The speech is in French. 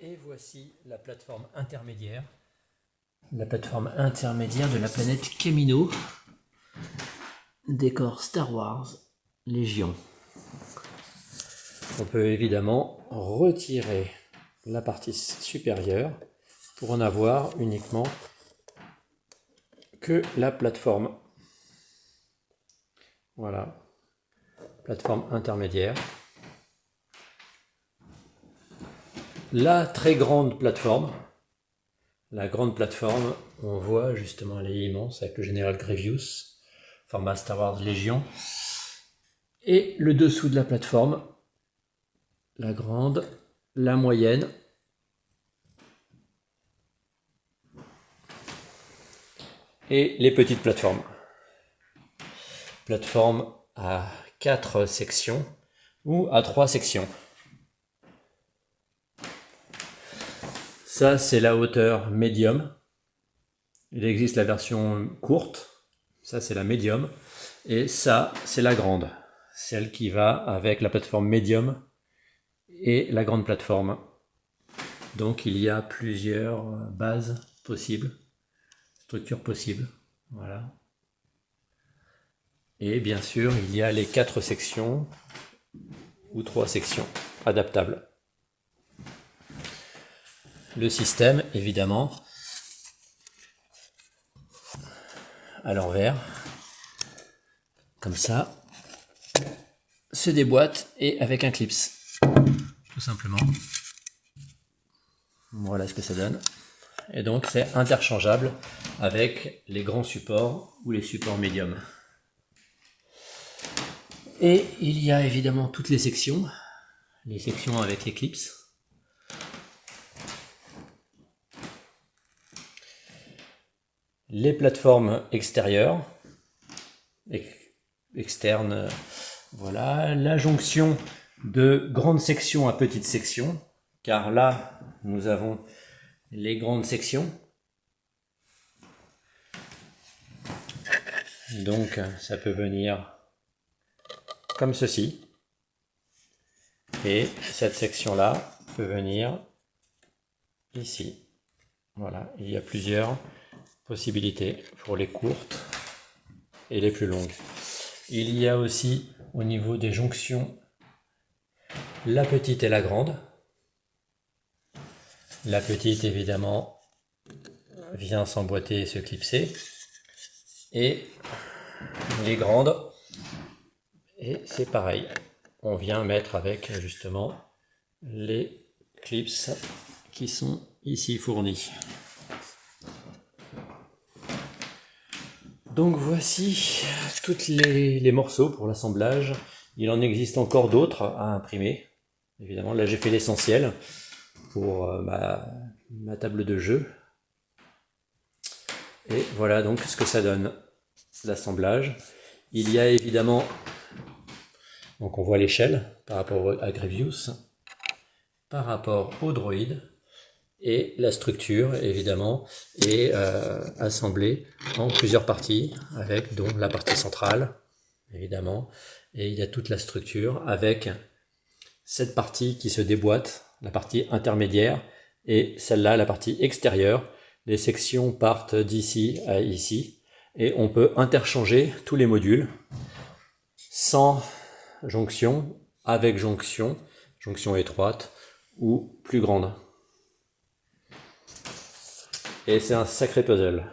Et voici la plateforme intermédiaire. La plateforme intermédiaire de la planète Kamino. Décor Star Wars Légion. On peut évidemment retirer la partie supérieure pour en avoir uniquement que la plateforme. Voilà, plateforme intermédiaire. La très grande plateforme. La grande plateforme, on voit justement, elle est immense avec le général Grievous, format Star Wars Légion. Et le dessous de la plateforme, la grande, la moyenne, et les petites plateformes. Plateforme à 4 sections ou à 3 sections. Ça, c'est la hauteur médium. Il existe la version courte. Ça, c'est la médium. Et ça, c'est la grande. Celle qui va avec la plateforme médium et la grande plateforme. Donc, il y a plusieurs bases possibles, structures possibles. Voilà. Et bien sûr, il y a les 4 sections ou 3 sections adaptables. Le système, évidemment, à l'envers, comme ça, se déboîte et avec un clips, tout simplement. Voilà ce que ça donne. Et donc c'est interchangeable avec les grands supports ou les supports médiums. Et il y a évidemment toutes les sections avec les clips. Les plateformes extérieures, externes, voilà, la jonction de grande section à petite section, car là nous avons les grandes sections. Donc ça peut venir comme ceci, et cette section là peut venir ici. Voilà, il y a plusieurs possibilités pour les courtes et les plus longues. Il y a aussi au niveau des jonctions la petite et la grande. La petite évidemment vient s'emboîter et se clipser, et les grandes, et c'est pareil, on vient mettre avec justement les clips qui sont ici fournis. Donc voici tous les morceaux pour l'assemblage. Il en existe encore d'autres à imprimer. Évidemment, là j'ai fait l'essentiel pour ma table de jeu. Et voilà donc ce que ça donne, l'assemblage. Il y a évidemment, donc on voit l'échelle par rapport à Grievous, par rapport au droïde, et la structure évidemment est assemblée en plusieurs parties, avec donc la partie centrale évidemment, et il y a toute la structure avec cette partie qui se déboîte, la partie intermédiaire, et celle-là, la partie extérieure. Les sections partent d'ici à ici, et on peut interchanger tous les modules sans jonction, avec jonction, jonction étroite ou plus grande. Et c'est un sacré puzzle.